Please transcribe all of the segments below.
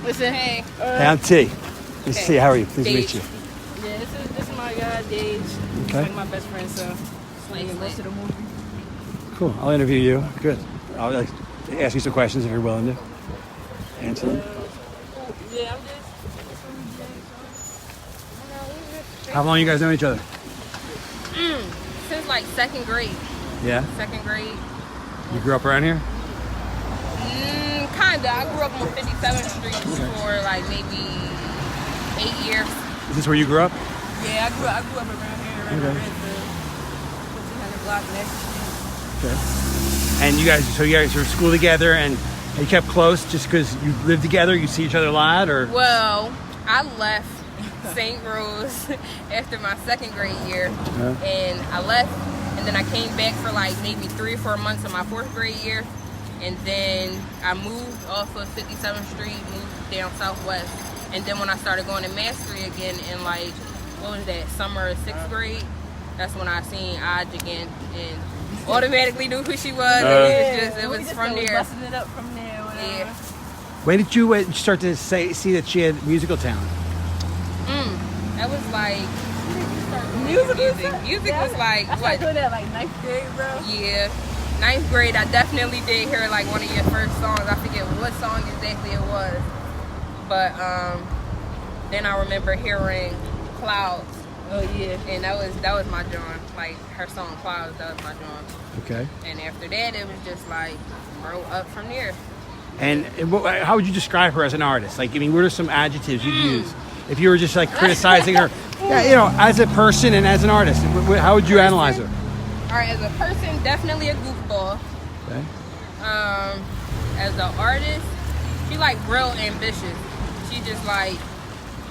Listen, hey. Hey, I'm T. Nice to see you. How are you? Pleased to meet you. Yeah, this is my guy, Dage. He's Okay. like my best friend, so most of the movie. Cool. I'll interview you. Good. I'll ask you some questions if you're willing to answer them. Yeah, I'm just. How long you guys know each other? Since like second grade. Yeah. Second grade. You grew up around here? Kinda. I grew up on 57th Street for like maybe 8 years. Is this where you grew up? Yeah, I grew up around here, right Okay. around the 1500 block next. Okay. And you guys were at school together and you kept close just because you lived together? You see each other a lot, or? Well, I left St. Rose after my second grade year, and I left, and then I came back for like maybe 3 or 4 months of my fourth grade year, and then I moved off of 57th Street, moved down Southwest, and then when I started going to Mastery again in like, what was that, summer of 6th grade, that's when I seen Aj again, and automatically knew who she was, and it was from there. Busting it up from there, whatever. Yeah. When did you start to see that she had musical talent? That was like music was like I started doing that like 9th grade, bro. Yeah, 9th grade. I definitely did hear like one of your first songs. I forget what song exactly it was, but then I remember hearing Clouds. Oh yeah. And that was my John. Like her song Clouds, that was my John. Okay. And after that, it was just like grow up from there. And how would you describe her as an artist? Like, I mean, what are some adjectives you'd use if you were just like criticizing her? Yeah, you know, as a person and as an artist, how would you analyze her? All right, as a person, definitely a goofball. Okay. As an artist, she like real ambitious. She just like,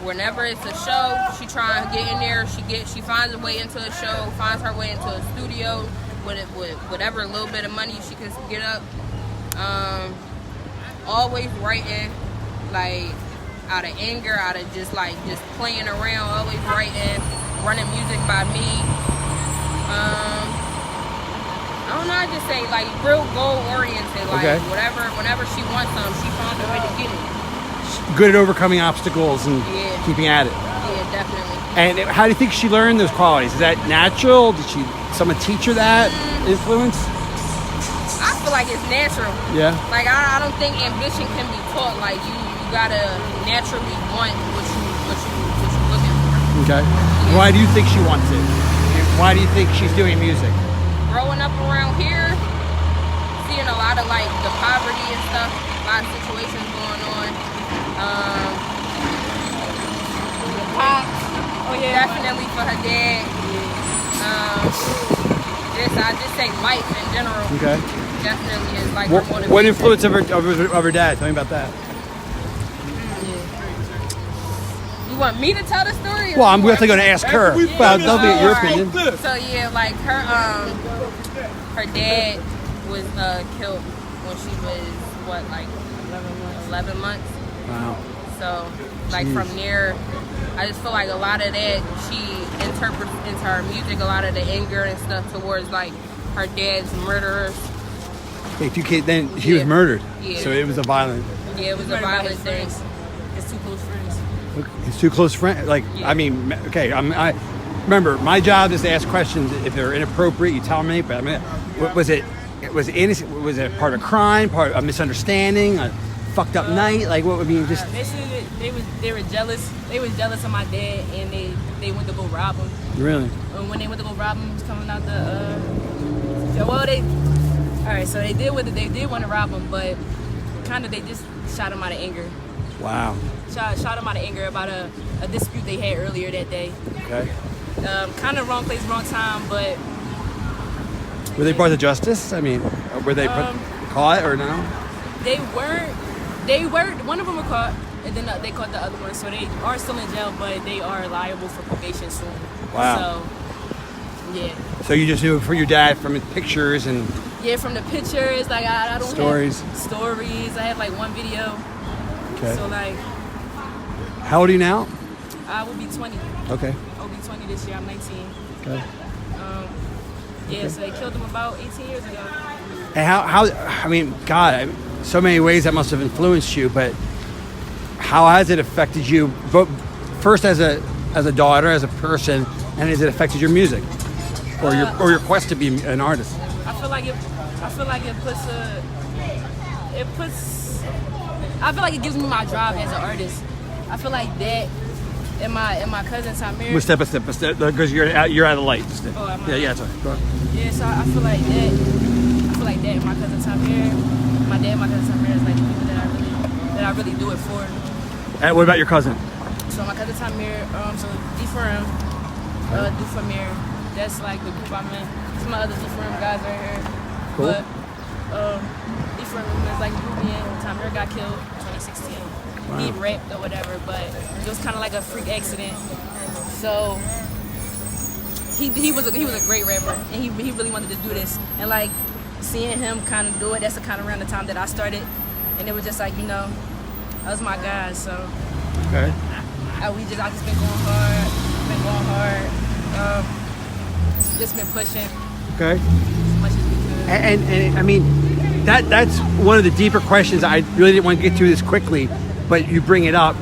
whenever it's a show, she try and get in there. She finds a way into a show, finds her way into a studio with whatever little bit of money she can get up. Always writing, like out of anger, out of just playing around. Always writing, running music by me. I don't know. I just say like real goal oriented. Like whenever she wants something, she finds a way to get it. Good at overcoming obstacles and keeping at it. Yeah, definitely. And how do you think she learned those qualities? Is that natural? Did someone teach her that influence? I feel like it's natural. Yeah. Like I don't think ambition can be taught. Like you gotta naturally want what you looking for. Okay. Why do you think she wants it? Why do you think she's doing music? Growing up around here, seeing a lot of like the poverty and stuff, a lot of situations going on. The pops, definitely for her dad. I just say life in general. Okay. Definitely is like her motivation. What influence of her dad? Tell me about that. You want me to tell the story? Well, I'm definitely going to ask her. Well, that'll be your opinion. So yeah, like her dad was killed when she was what, like 11 months. Wow. So like from there, I just feel like a lot of that she interprets into her music, a lot of the anger and stuff towards like her dad's murderers. Then he was murdered. Yeah. So it was a violent. Yeah, it was a violent thing. His two close friends. His two close friends. Like, I mean, okay. I remember my job is to ask questions. If they're inappropriate, you tell me. But I mean, was it innocent? Was it part of crime? Part of a misunderstanding? A fucked up night? Like, what would be just? Basically, they were jealous. They was jealous of my dad, and they went to go rob him. Really? And when they went to go rob him, he was coming out the. All right, so they did want to rob him, but kind of they just shot him out of anger. Wow. Shot him out of anger about a dispute they had earlier that day. Okay. Kind of wrong place, wrong time, but. Were they brought to justice? I mean, were they caught or no? They weren't. They were. One of them were caught, and then they caught the other one. So they are still in jail, but they are liable for probation soon. Wow. So, yeah. So you just knew it for your dad from his pictures and. Yeah, from the pictures, like I don't stories. have stories. I have like one video. Okay. So like. How old are you now? I will be 20. Okay. I'll be 20 this year. I'm 19. Okay. Yeah, so they killed him about 18 years ago. And I mean, God, so many ways that must have influenced you, but how has it affected you, both first as a daughter, as a person, and has it affected your music or your quest to be an artist? I feel like it gives me my drive as an artist. I feel like that and my cousin Tamir. We'll step by step, because you're out of light. Oh, Yeah, sorry. Go ahead. Yeah, so I feel like that. And my cousin Tamir, my dad, and my cousin Tamir is like the people that I really do it for. And what about your cousin? So my cousin Tamir, so D4M, Dufamir, that's like the group I'm in. Some other D4M guys right here. Cool. But D4M is like the group me in. Tamir got killed in 2016. Wow. He rapped or whatever, but it was kind of like a freak accident. So he was a great rapper, and he really wanted to do this. And like seeing him kind of do it, that's the kind of around the time that I started, and it was just like, that was my guy. So Okay. I just been going hard, just been pushing Okay. as much as we could. And I mean, that's one of the deeper questions. I really didn't want to get through this quickly, but you bring it up.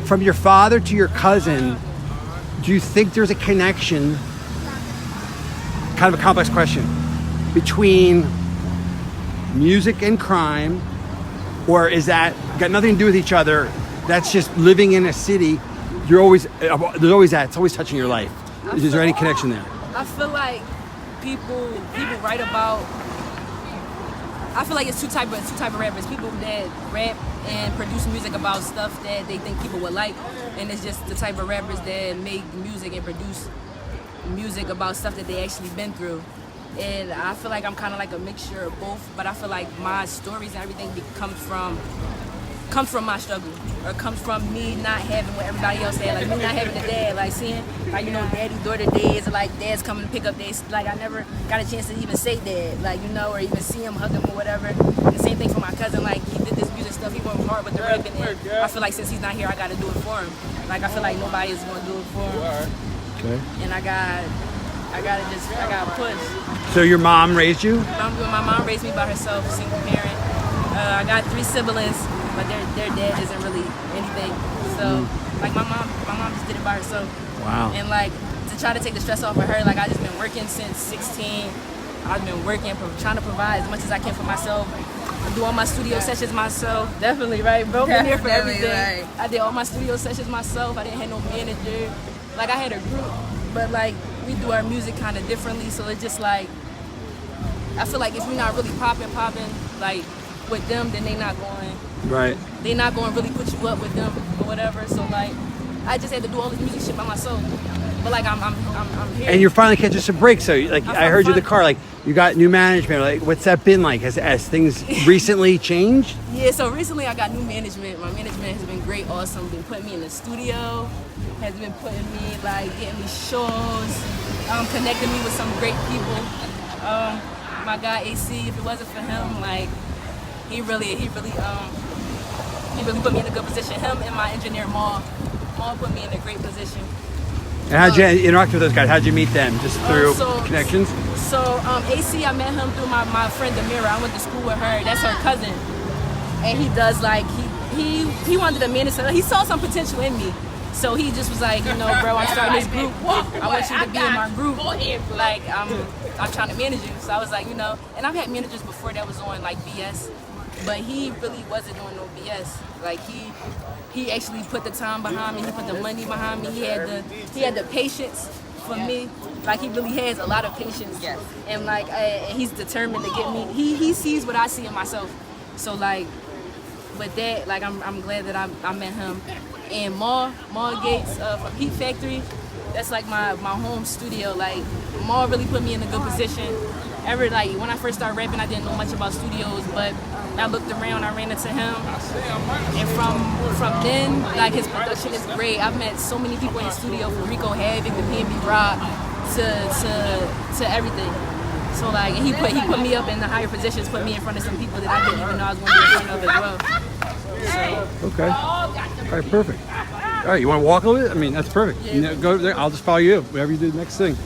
From your father to your cousin, do you think there's a connection, kind of a complex question, between music and crime, or is that got nothing to do with each other? That's just living in a city. There's always that. It's always touching your life. Is there any connection there? I feel like people write about. I feel like it's two type of rappers. People that rap and produce music about stuff that they think people would like, and it's just the type of rappers that make music and produce music about stuff that they actually been through. And I feel like I'm kind of like a mixture of both, but I feel like my stories and everything comes from my struggle, or comes from me not having what everybody else had, like me not having a dad, like seeing, like, daddy-daughter days, or like dads coming to pick up days, like I never got a chance to even say dad, like, or even see him, hug him, or whatever. And the same thing for my cousin, like, he did this music stuff, he went hard with the rapping, and I feel like since he's not here, I got to do it for him. Like, I feel like nobody is going to do it for him. Okay. And I got pushed. So your mom raised you? My mom raised me by herself, single parent. I got 3 siblings, but their dad isn't really anything. So like my mom just did it by herself. Wow. And like to try to take the stress off of her, like I just been working since 16. I've been working, trying to provide as much as I can for myself. I do all my studio sessions myself. Definitely, right? Broke in here for everything. Right. I did all my studio sessions myself. I didn't have no manager. Like I had a group, but like we do our music kind of differently. So it's just like, I feel like if we're not really popping, like with them, then they not going. Right. They not going to really put you up with them or whatever. So like, I just had to do all this music shit by myself. But like I'm here. And you're finally catching some breaks. So like I heard you in the car, like you got new management. Like what's that been like? Has things recently changed? Yeah. So recently I got new management. My management has been great, awesome. Been putting me in the studio. Has been putting me like getting me shows. Connecting me with some great people. My guy AC. If it wasn't for him, like he really put me in a good position. Him and my engineer Maul put me in a great position. And how'd you interact with those guys? How'd you meet them? Just through connections? So AC, I met him through my friend Amira. I went to school with her. That's her cousin. And he does like, he wanted to manage her. He saw some potential in me. So he just was like, bro, I'm starting this group. I want you to be in my group. Like, I'm trying to manage you. So I was like, and I've had managers before that was on like BS. But he really wasn't doing no BS. Like he actually put the time behind me. He put the money behind me. He had the patience for me. Like he really has a lot of patience. Yes. And like he's determined to get me. He sees what I see in myself. So like with that, like I'm glad that I met him. And Maul Gates from Heat Factory. That's like my home studio. Like Maul really put me in a good position. Like when I first started rapping, I didn't know much about studios, but I looked around, I ran into him, and from then, like his production is great. I've met so many people in the studio, from Rico Havoc to PNB Rock to everything. So like, and he put me up in the higher positions, put me in front of some people that I didn't even know I was going to be in front of as well. So. Okay. All right, perfect. All right, you want to walk a little bit? I mean, that's perfect. Yeah. Go there. I'll just follow you. Whatever you do, next thing.